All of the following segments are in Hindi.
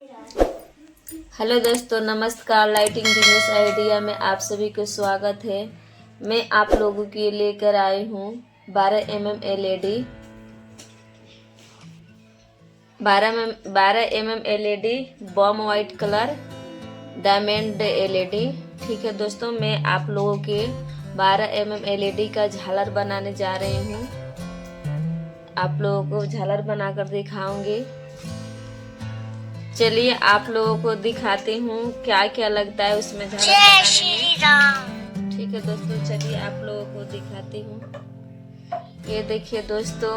हेलो दोस्तों, नमस्कार। लाइटिंग बिजनेस आइडिया में आप सभी को स्वागत है। मैं आप लोगों के लिए लेकर आई हूँ 12 mm LED 12 mm LED बॉम वाइट कलर डायमंड LED। ठीक है दोस्तों, मैं आप लोगों के 12 mm LED का झालर बनाने जा रही हूँ। आप लोगों को झालर बनाकर दिखाऊंगी। चलिए आप लोगों को दिखाती हूँ क्या क्या लगता है उसमें झालर बनाने में। ठीक है दोस्तों, चलिए आप लोगों को दिखाती हूँ। ये देखिए दोस्तों,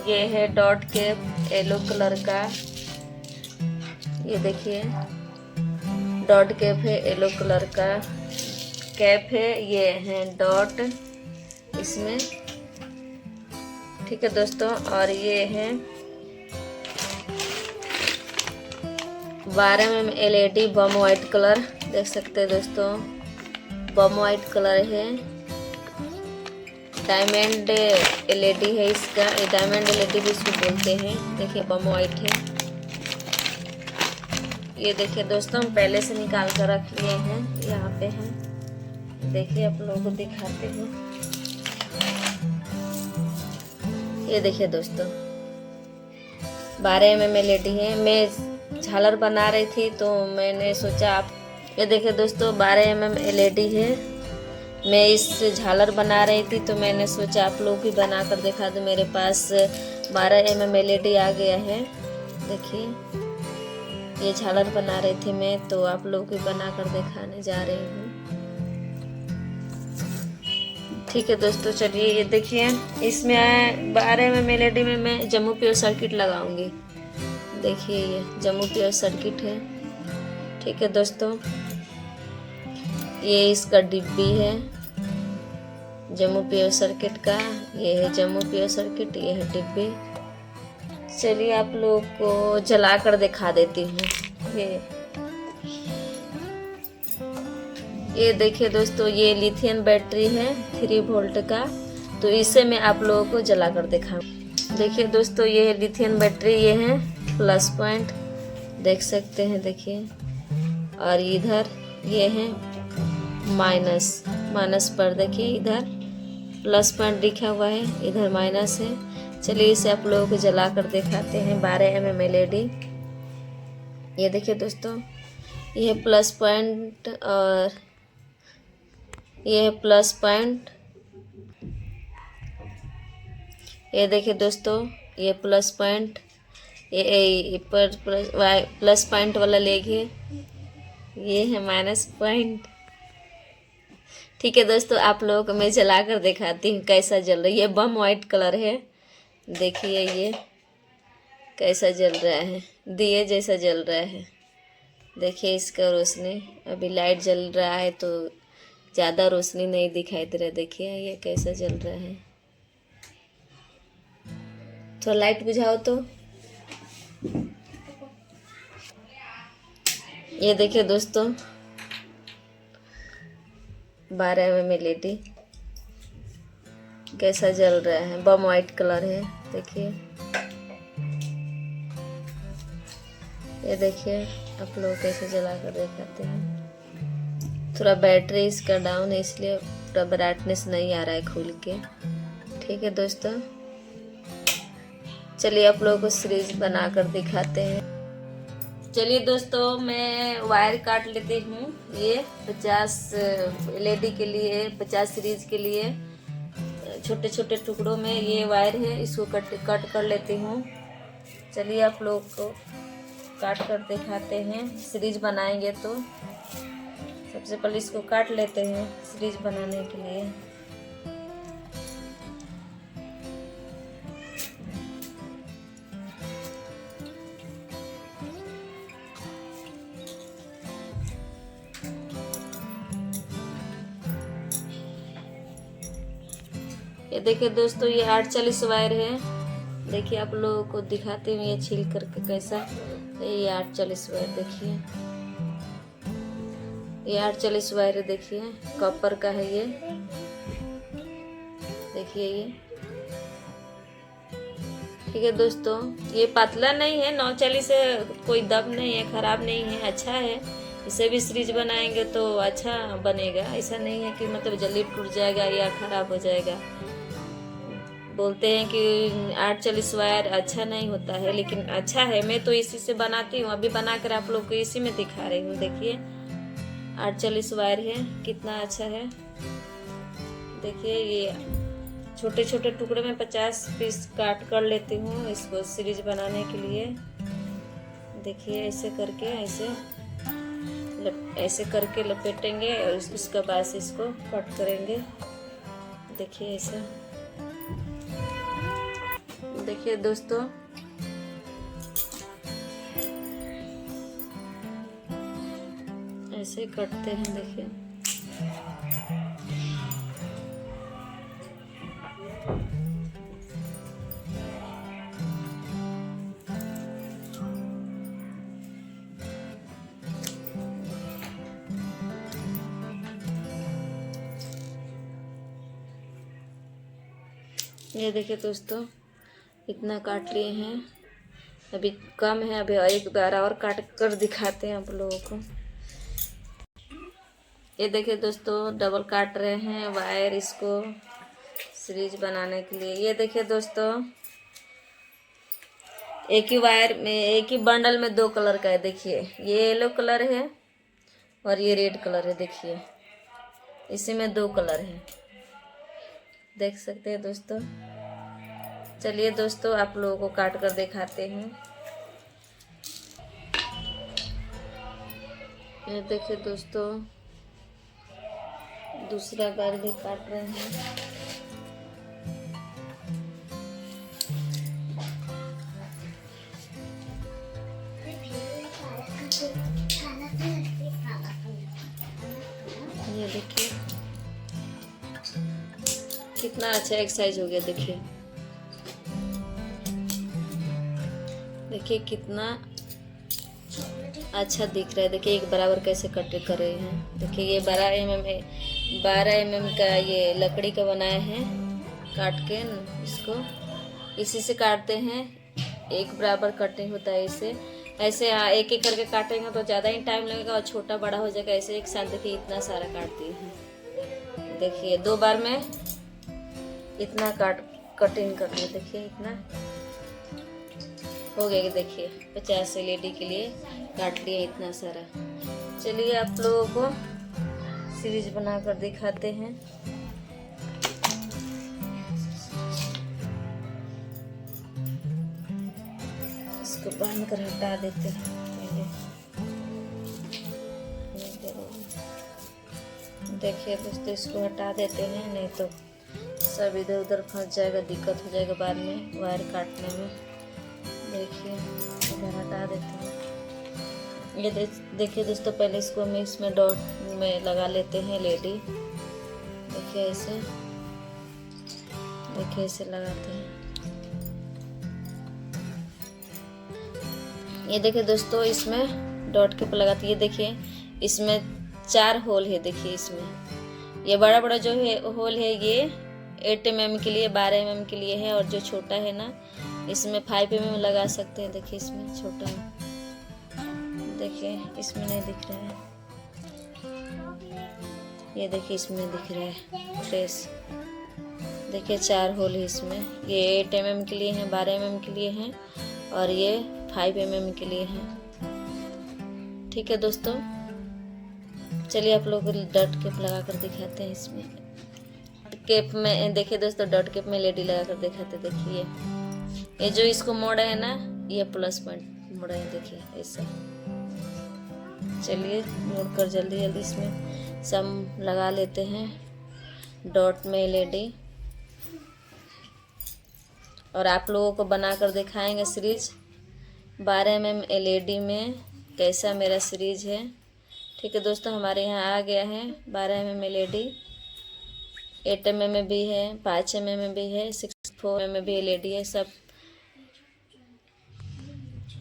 ये है डॉट कैप येलो कलर का। ये देखिए डॉट कैप है, येलो कलर का कैप है। ये है डॉट इसमें। ठीक है दोस्तों, और ये है 12 mm LED बम वाइट कलर। देख सकते हैं दोस्तों, बम वाइट कलर है। डायमंड LED है इसका, ये डायमंड LED भी इसको बोलते हैं। देखिए बम वाइट है। ये देखिए दोस्तों, हम पहले से निकाल कर रख लिए हैं, यहाँ पे हैं। देखिए आप लोगों को दिखाते हैं। ये देखिए दोस्तों 12 mm LED है। मैं झालर बना रही थी तो मैंने सोचा आप ये देखिए दोस्तों 12 mm LED है। मैं इस झालर बना रही थी तो मैंने सोचा आप लोग भी बना कर दिखा दूं। मेरे पास 12 mm LED आ गया है। देखिए ये झालर बना रही थी मैं, तो आप लोग भी बना कर दिखाने जा रही हूँ। ठीक है दोस्तों, चलिए ये देखिए इसमें 12 mm LED में मैं जम्मू प्योर सर्किट लगाऊंगी। देखिए ये जम्मू प्योर सर्किट है। ठीक है दोस्तों, ये इसका डिब्बी है जम्मू प्योर सर्किट का। ये है जम्मू प्योर सर्किट, ये है डिब्बी। चलिए आप लोग को जला कर दिखा देती हूँ। ये देखिए दोस्तों, ये लिथियम बैटरी है 3 वोल्ट का, तो इसे मैं आप लोगों को जला कर दिखाऊँ। देखिए दोस्तों, ये है लिथियम बैटरी, ये है प्लस पॉइंट, देख सकते हैं। देखिए, और इधर ये है माइनस पर। देखिए इधर प्लस पॉइंट लिखा हुआ है, इधर माइनस है। चलिए इसे आप लोगों को जला कर दिखाते हैं। 12 mm LED। ये देखिए दोस्तों, ये है प्लस पॉइंट और ये है प्लस पॉइंट। ये देखिए दोस्तों, ये प्लस पॉइंट, ये पर प्लस पॉइंट वाला लेगी, ये है माइनस पॉइंट। ठीक है दोस्तों, आप लोगों को मैं जला कर दिखाती हूँ कैसा जल रहा है। ये बम वाइट कलर है। देखिए ये कैसा जल रहा है, दिए जैसा जल रहा है। देखिए इसका रोशनी, अभी लाइट जल रहा है तो ज़्यादा रोशनी नहीं दिखाई दे रहा। देखिए ये कैसा जल रहा है। थोड़ा लाइट बुझाओ तो। ये देखिए दोस्तों 12 mm LED कैसा जल रहा है। बम वाइट कलर है। देखिए ये देखिए आप लोग कैसे जला कर दिखाते हैं। थोड़ा बैटरी इसका डाउन है, इसलिए थोड़ा ब्राइटनेस नहीं आ रहा है खुल के। ठीक है दोस्तों, चलिए आप लोगों को सीरीज बना कर दिखाते हैं। चलिए दोस्तों, मैं वायर काट लेती हूँ। ये 50 LED के लिए, 50 सीरीज के लिए छोटे छोटे टुकड़ों में ये वायर है, इसको कट कर लेती हूँ। चलिए आप लोग को काट कर दिखाते हैं। सीरीज बनाएंगे तो सबसे पहले इसको काट लेते हैं सीरीज बनाने के लिए। ये देखिए दोस्तों, ये 840 वायर है। देखिए आप लोगों को दिखाते हुए ये छील करके कैसा। ये 840 वायर देखिए, ये 840 वायर देखिए, कॉपर का है ये। देखिए ये ठीक है दोस्तों, ये पतला नहीं है, 940 से कोई दब नहीं है, ख़राब नहीं है, अच्छा है। इसे भी सीरीज बनाएंगे तो अच्छा बनेगा। ऐसा नहीं है कि मतलब जल्दी टूट जाएगा या ख़राब हो जाएगा। बोलते हैं कि 840 वायर अच्छा नहीं होता है, लेकिन अच्छा है। मैं तो इसी से बनाती हूँ, अभी बनाकर आप लोग को इसी में दिखा रही हूँ। देखिए 840 वायर है, कितना अच्छा है। देखिए ये छोटे छोटे टुकड़े में 50 पीस काट कर लेती हूँ इसको सीरीज बनाने के लिए। देखिए ऐसे करके ऐसे करके लपेटेंगे और उसके बाद से इसको कट करेंगे। देखिए ऐसा, देखिए दोस्तों ऐसे कटते हैं। देखिए ये देखिए दोस्तों इतना काट लिए हैं, अभी कम है, अभी एक बार और काट कर दिखाते हैं आप लोगों को। ये देखिए दोस्तों डबल काट रहे हैं वायर इसको सीरीज बनाने के लिए। ये देखिए दोस्तों एक ही वायर में, एक ही बंडल में 2 कलर का है। देखिए ये येलो कलर है और ये रेड कलर है। देखिए इसी में 2 कलर है, देख सकते हैं दोस्तों। चलिए दोस्तों आप लोगों को काट कर दिखाते हैं। ये देखिए दोस्तों दूसरा बार भी काट रहे हैं। ये देखिए कितना अच्छा एक्सरसाइज हो गया। देखिए देखिए कितना अच्छा दिख रहा है। देखिए एक बराबर कैसे कट कर रहे हैं। देखिए ये 12 mm का ये लकड़ी का बनाया है। काट के इसको इसी से काटते हैं, एक बराबर कटिंग होता है इसे। ऐसे एक एक करके काटेंगे तो ज़्यादा ही टाइम लगेगा और छोटा बड़ा हो जाएगा। ऐसे एक साथ देखिए इतना सारा काटती है। देखिए 2 बार में इतना कटिंग कर रही। देखिए इतना हो गया। देखिए 50 लेडी के लिए काट लिया इतना सारा। चलिए आप लोगों को सीरीज बनाकर दिखाते हैं। इसको बांध कर हटा देते हैं पहले। देखिए दोस्तों इसको हटा देते हैं, नहीं तो सब इधर उधर फंस जाएगा, दिक्कत हो जाएगा बाद में वायर काटने में। देखिए इधर हटा देते हैं। ये देखिए दोस्तों पहले इसको हम इसमें डॉट में लगा लेते हैं लेडी। देखिए ऐसे, देखिए ऐसे लगाते हैं। ये देखिए दोस्तों इसमें डॉट के ऊपर लगाते हैं। ये देखिए इसमें 4 होल है। देखिए इसमें ये बड़ा बड़ा जो है होल है ये 8 mm के लिए, 12 mm के लिए है, और जो छोटा है ना इसमें 5 mm लगा सकते हैं। देखिए इसमें छोटा है, देखिए इसमें नहीं दिख रहा है। ये देखिए इसमें दिख रहा है फ्रेश। देखिए 4 होल है इसमें। ये 8 mm के लिए हैं, 12 mm के लिए हैं, और ये 5 mm के लिए हैं। ठीक है दोस्तों, चलिए आप लोग डॉट केप लगा कर दिखाते हैं। इसमें केप में देखिए दोस्तों डॉट केप में लेडी लगा कर दिखाते। देखिए ये जो इसको मोड़ा है ना, ये प्लस पॉइंट मोड़ा है। देखिए ऐसा। चलिए मोड़कर जल्दी जल्दी इसमें सब लगा लेते हैं डॉट में लेडी, और आप लोगों को बनाकर दिखाएंगे सीरीज 12 mm LED में कैसा मेरा सीरीज है। ठीक है दोस्तों, हमारे यहाँ आ गया है 12 mm LED, 8 mm भी है, 5 mm भी है, 64 mm भी LED है। सब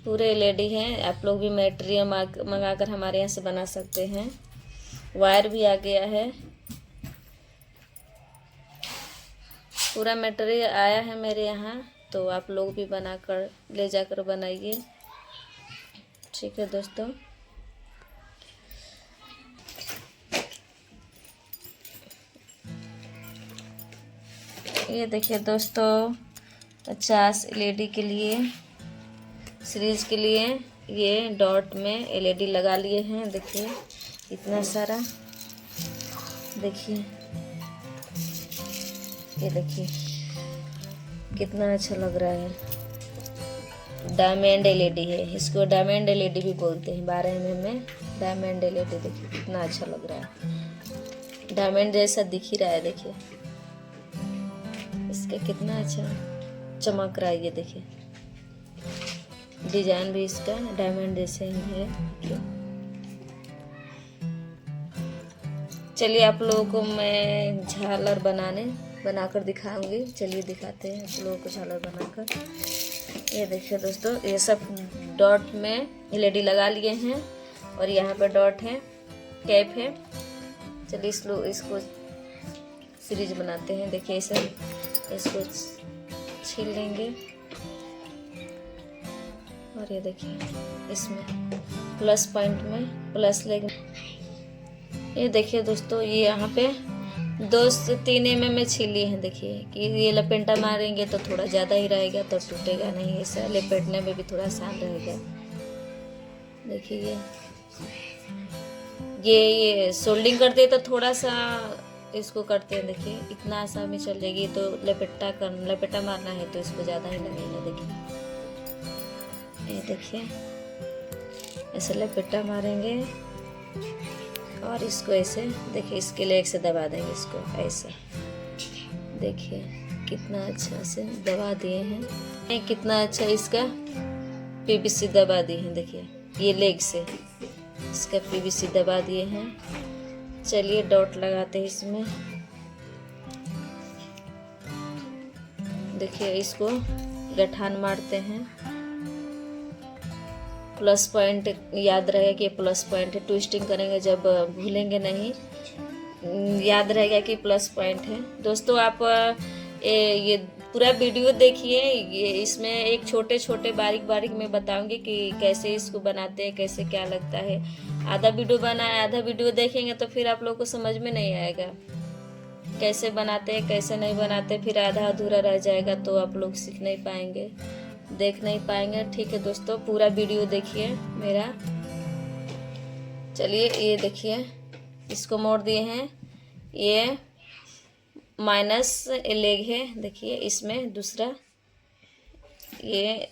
पूरे LED हैं। आप लोग भी मटेरियल मंगाकर हमारे यहाँ से बना सकते हैं। वायर भी आ गया है, पूरा मटेरियल आया है मेरे यहाँ। तो आप लोग भी बनाकर ले जाकर बनाइए। ठीक है दोस्तों, ये देखिए दोस्तों 50 LED के लिए, सीरीज के लिए ये डॉट में LED लगा लिए हैं। देखिए इतना सारा, देखिए ये देखिए कितना अच्छा लग रहा है। डायमंड LED है, इसको डायमंड LED भी बोलते हैं। 12 mm में डायमंड LED, देखिए कितना अच्छा लग रहा है। डायमंड जैसा दिख ही रहा है, देखिए इसका कितना अच्छा चमक रहा है। ये देखिए डिजाइन भी इसका डायमंड जैसे ही है। चलिए आप लोगों को मैं झालर बनाकर दिखाऊंगी। चलिए दिखाते हैं आप लोगों को झालर बनाकर। ये देखिए दोस्तों, ये सब डॉट में LED लगा लिए हैं और यहाँ पर डॉट है, कैप है। चलिए इसको सीरीज बनाते हैं। देखिए इसे इसको छील लेंगे और ये देखिए इसमें प्लस पॉइंट में प्लस लेंगे। ये देखिए दोस्तों, ये यहाँ पे 2 से 3 mm में छीली हैं। देखिए कि ये लपेटा मारेंगे तो थोड़ा ज़्यादा ही रहेगा, तो टूटेगा नहीं। ऐसा लपेटने में भी थोड़ा आसान रहेगा। देखिए ये सोल्डिंग करते हैं तो थोड़ा सा इसको करते हैं। देखिए इतना आसान में चल जाएगी। तो लपेटा मारना है तो इसको ज़्यादा ही लगेगा। देखिए ये देखिए ऐसे लपेटा मारेंगे और इसको ऐसे, देखिए इसके लेग से दबा देंगे इसको ऐसे। देखिए कितना अच्छा से दबा दिए हैं, कितना अच्छा इसका PVC दबा दिए हैं। देखिए ये लेग से इसका PVC दबा दिए हैं। चलिए डॉट लगाते हैं इसमें। देखिए इसको गठान मारते हैं। प्लस पॉइंट याद रहेगा कि प्लस पॉइंट है। ट्विस्टिंग करेंगे जब भूलेंगे नहीं, याद रहेगा कि प्लस पॉइंट है। दोस्तों आप ये पूरा वीडियो देखिए। ये इसमें एक छोटे छोटे बारीक बारीक मैं बताऊंगी कि कैसे इसको बनाते हैं, कैसे क्या लगता है। आधा वीडियो देखेंगे तो फिर आप लोगों को समझ में नहीं आएगा कैसे बनाते हैं कैसे नहीं बनाते। फिर आधा अधूरा रह जाएगा तो आप लोग सीख नहीं पाएंगे, देख नहीं पाएंगे। ठीक है दोस्तों, पूरा वीडियो देखिए मेरा। चलिए ये देखिए इसको मोड़ दिए हैं। ये माइनस लेग है। देखिए इसमें दूसरा ये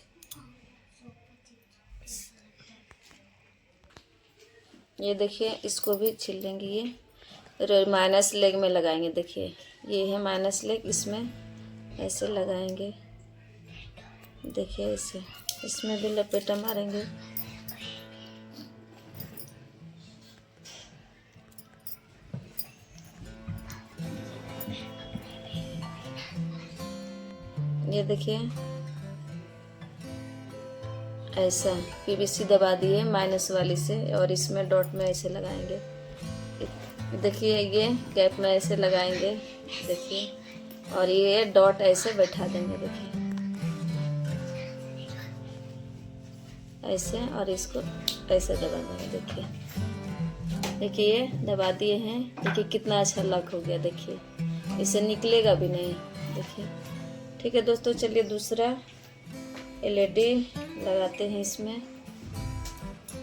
देखिए इसको भी छील लेंगे। ये माइनस लेग में लगाएंगे। देखिए ये है माइनस लेग, इसमें ऐसे लगाएंगे। देखिए इसे इसमें भी लपेटा मारेंगे। ये देखिए ऐसा PVC दबा दिए माइनस वाली से और इसमें डॉट में ऐसे लगाएंगे। देखिए ये गैप में ऐसे लगाएंगे। देखिए और ये डॉट ऐसे बैठा देंगे। देखिए ऐसे और इसको ऐसे दबा देंगे। देखिए ये दबा दिए हैं। देखिए कितना अच्छा लॉक हो गया। देखिए इसे निकलेगा भी नहीं। देखिए ठीक है दोस्तों, चलिए दूसरा LED लगाते हैं इसमें।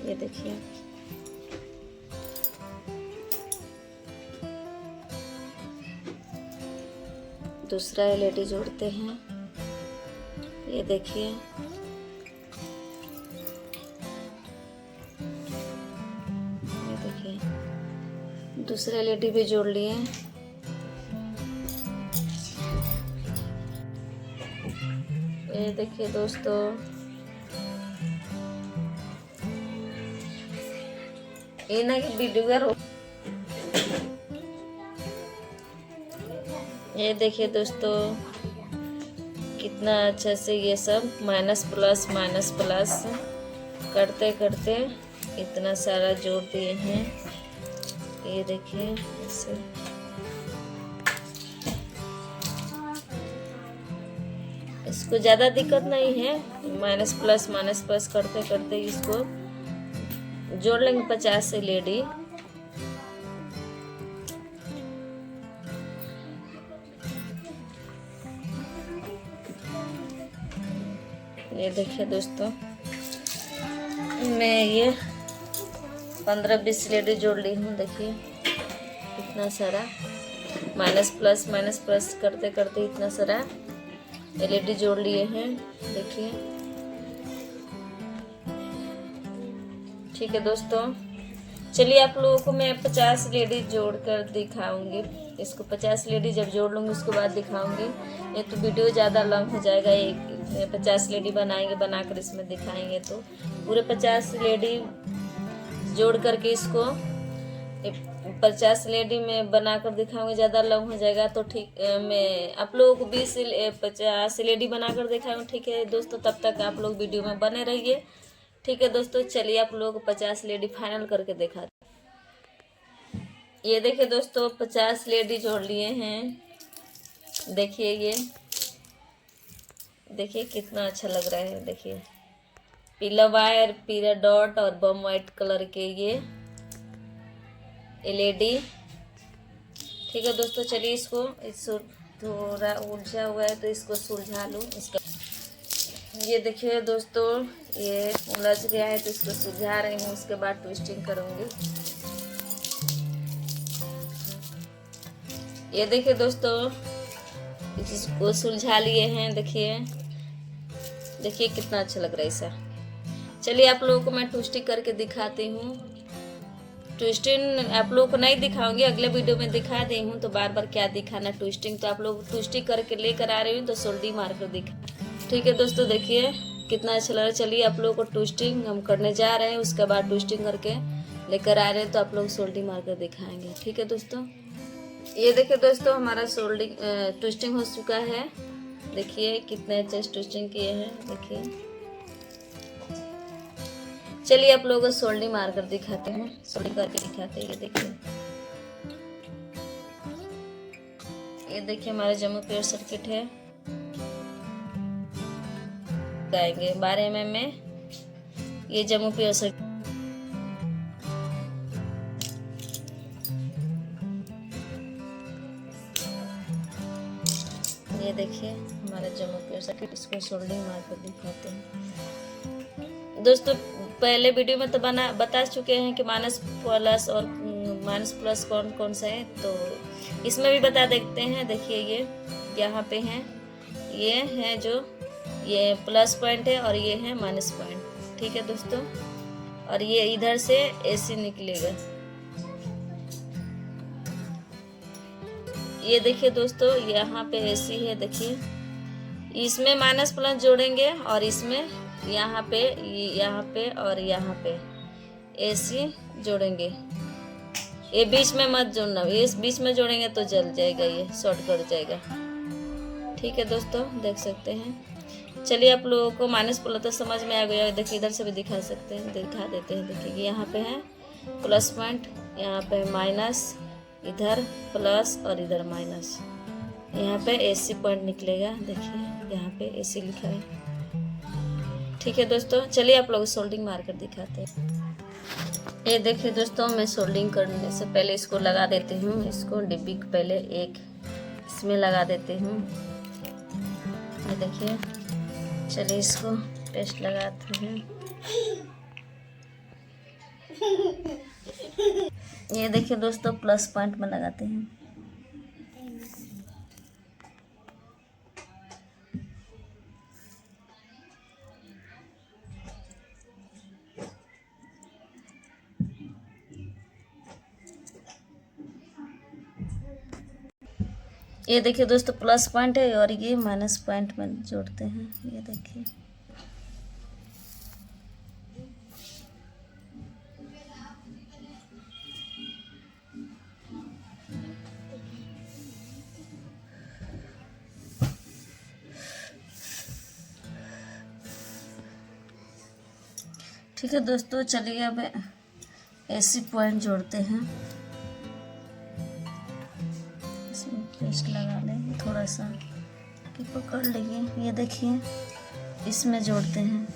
ये देखिए दूसरा LED जोड़ते हैं। ये देखिए दूसरा LED भी जोड़ लिए। ये देखिए दोस्तों ये ना वीडियो। ये देखिए दोस्तों कितना अच्छा से ये सब माइनस प्लस करते करते इतना सारा जोड़ दिए हैं। ये देखिए इसको ज़्यादा दिक्कत नहीं है, माइनस प्लस करते करते इसको जोड़ लेंगे 50 एलईडी। ये देखिए दोस्तों, मैं ये 15-20 एलईडी जोड़ ली हूँ। देखिए इतना सारा माइनस प्लस करते करते इतना सारा एलईडी जोड़ लिए हैं। देखिए ठीक है दोस्तों, चलिए आप लोगों को मैं 50 एलईडी जोड़ कर दिखाऊंगी। इसको 50 एलईडी जब जोड़ लूँगी उसके बाद दिखाऊंगी। ये तो वीडियो ज़्यादा लंबा हो जाएगा, एक 50 एलईडी बनाकर इसमें दिखाएंगे। तो पूरे 50 एलईडी जोड़ करके इसको 50 एलईडी में बनाकर दिखाऊंगी, ज़्यादा लंबा हो जाएगा। तो ठीक, मैं आप लोगों को 50 एलईडी बनाकर दिखाऊंगी। ठीक है दोस्तों, तब तक आप लोग वीडियो में बने रहिए। ठीक है दोस्तों, चलिए आप लोगों को 50 एलईडी फाइनल करके दिखा। ये देखिए दोस्तों, 50 एलईडी जोड़ लिए हैं। देखिए ये देखिए कितना अच्छा लग रहा है। देखिए पीला वायर, पीला डॉट और बम वाइट कलर के ये एलईडी। ठीक है दोस्तों, चलिए इसको थोड़ा उलझा हुआ है तो इसको सुलझा लूँ। इसका ये देखिए दोस्तों, ये उलझ गया है तो इसको सुलझा रही हूँ, उसके बाद ट्विस्टिंग करूँगी। ये देखिए दोस्तों, इसको सुलझा लिए हैं। देखिए कितना अच्छा लग रहा है ऐसा। चलिए आप लोगों को मैं ट्विस्टिंग करके दिखाती हूँ। ट्विस्टिंग आप लोगों को नहीं दिखाऊंगी, अगले वीडियो में दिखा दी हूँ, तो बार बार क्या दिखाना। ट्विस्टिंग तो आप लोग ट्विस्टिंग करके लेकर आ रही हूँ, तो सोल्डी मार कर दिखा। ठीक है दोस्तों, देखिए कितना अच्छा लग रहा है। चलिए आप लोगों को ट्विस्टिंग हम करने जा रहे हैं, उसके बाद ट्विस्टिंग करके लेकर आ रहे हैं, तो आप लोग सोल्डिंग मार कर दिखाएंगे। ठीक है दोस्तों, ये देखिए दोस्तों, हमारा सोल्डिंग ट्विस्टिंग हो चुका है। देखिए कितने अच्छे ट्विस्टिंग किए हैं। देखिए चलिए आप लोगों को सोल्डिंग मार कर दिखाते हैं, सोल्डिंग करके दिखाते हैं। ये देखिए हमारा जम्मू प्योर सर्किट है। गाएंगे 12 mm में ये जम्मू प्योर सर्किट। ये देखिए हमारा जम्मू प्योर सर्किट, इसको सोल्डिंग मार कर दिखाते हैं। दोस्तों पहले वीडियो में तो बता चुके हैं कि माइनस प्लस कौन कौन सा है, तो इसमें भी बता देते हैं। देखिए ये यहाँ पे हैं, ये है जो ये प्लस पॉइंट है और ये है माइनस पॉइंट। ठीक है दोस्तों, और ये इधर से एसी निकलेगा। ये देखिए दोस्तों, यहाँ पे एसी है। देखिए इसमें माइनस प्लस जोड़ेंगे और इसमें यहाँ पे और यहाँ पे एसी जोड़ेंगे। ये बीच में मत जोड़ना, ये बीच में जोड़ेंगे तो जल जाएगा, ये शॉर्ट कर जाएगा। ठीक है दोस्तों, देख सकते हैं। चलिए आप लोगों को माइनस प्लस तो समझ में आ गया। देखिए इधर से भी दिखा सकते हैं, दिखा देते हैं। देखिए यहाँ पे है प्लस पॉइंट, यहाँ पे माइनस, इधर प्लस और इधर माइनस। यहाँ पे एसी पॉइंट निकलेगा। देखिए यहाँ पे एसी लिखा है। ठीक है दोस्तों, चलिए आप लोग सोल्डिंग मार कर दिखाते हैं। ये देखिए दोस्तों, मैं सोल्डिंग करने से पहले इसको लगा देती हूँ। इसको डिब्बी को पहले एक इसमें लगा देती हूँ। ये देखिए, चलिए इसको पेस्ट लगाते हैं। ये देखिए दोस्तों, प्लस पॉइंट में लगाते हैं। ये देखिए दोस्तों, प्लस पॉइंट है और ये माइनस पॉइंट में जोड़ते हैं। ये देखिए ठीक है दोस्तों, चलिए अब एसी पॉइंट जोड़ते हैं। इसमें पेस्ट लगा लें थोड़ा सा, कॉपी पकड़ लीजिए, ये देखिए इसमें जोड़ते हैं।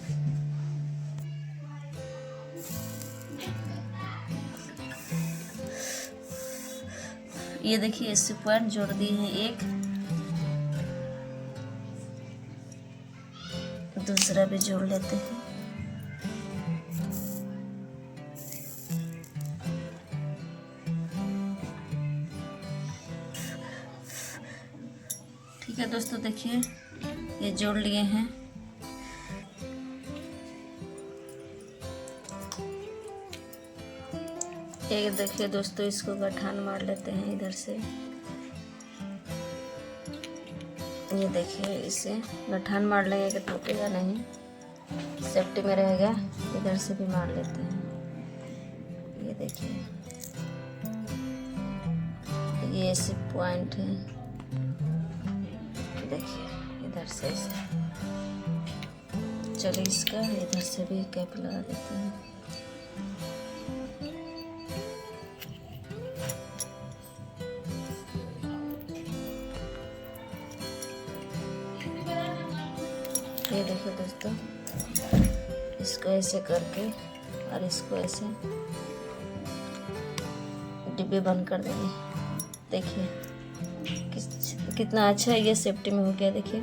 ये देखिए इससे पॉइंट जोड़ दिए हैं एक, दूसरा भी जोड़ लेते हैं। ठीक है दोस्तों, देखिए ये जोड़ लिए हैं। एक देखिए दोस्तों, इसको गठान मार लेते हैं इधर से। ये देखिए इसे गठान मार लेंगे कि टूटेगा नहीं, सेफ्टी में रहेगा। इधर से भी मार लेते हैं। ये देखिए ये ऐसे पॉइंट है, देखिए इधर से ऐसे। चलिए इसका इधर से भी कैप लगा देते हैं। ये देखिए दोस्तों, इसको ऐसे करके और इसको ऐसे डिब्बे बंद कर देंगे। देखिए कितना अच्छा ये सेफ्टी में हो गया। देखिए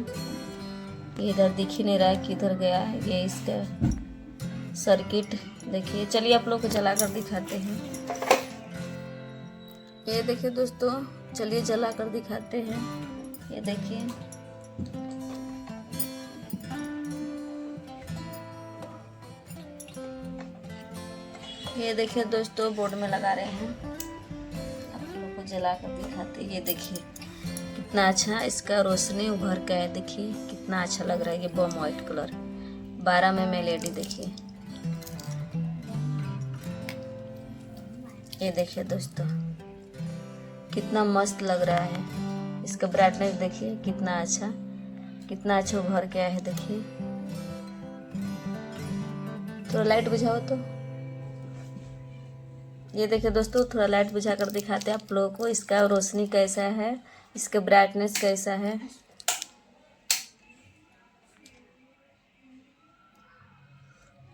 ये इधर दिख ही नहीं रहा कि इधर गया है। ये इसका सर्किट देखिए। चलिए आप लोग को जला कर दिखाते हैं। ये देखिए दोस्तों, चलिए जला कर दिखाते हैं। ये देखिए ये देखिए दोस्तों, बोर्ड में लगा रहे हैं। आप लोग को जला कर दिखाते हैं। ये देखिए कितना अच्छा इसका रोशनी उभर का है। देखिए कितना अच्छा लग रहा है। ये बम व्हाइट कलर 12 में LED। देखिए ये देखिए दोस्तों, कितना मस्त लग रहा है। इसका ब्राइटनेस देखिए कितना अच्छा उभर के आया है। देखिए थोड़ा लाइट बुझाओ तो। ये देखिए दोस्तों, थोड़ा लाइट बुझा कर दिखाते हैं आप लोगों को इसका रोशनी कैसा है, इसका ब्राइटनेस कैसा है।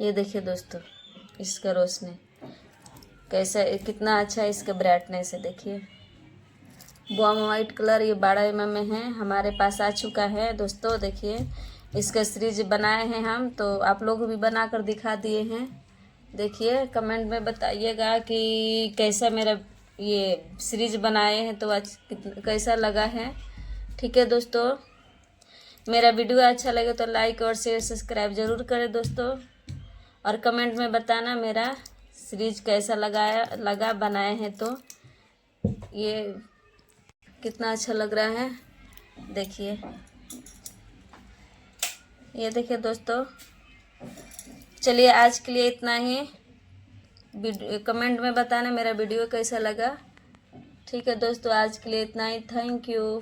ये देखिए दोस्तों, इसका रोशनी कैसा, कितना अच्छा इसका ब्राइटनेस है। देखिए बॉम वाइट कलर, ये 12 mm में है, हमारे पास आ चुका है दोस्तों। देखिए इसका सीरीज बनाए हैं हम, तो आप लोग भी बना कर दिखा दिए हैं। देखिए कमेंट में बताइएगा कि कैसा मेरा ये सीरीज बनाए हैं, तो आज कैसा लगा है। ठीक है दोस्तों, मेरा वीडियो अच्छा लगे तो लाइक और शेयर सब्सक्राइब ज़रूर करें दोस्तों, और कमेंट में बताना मेरा सीरीज कैसा लगा बनाए हैं तो। ये कितना अच्छा लग रहा है। देखिए ये देखिए दोस्तों, चलिए आज के लिए इतना ही। कमेंट में बताना मेरा वीडियो कैसा लगा। ठीक है दोस्तों, आज के लिए इतना ही। Thank you.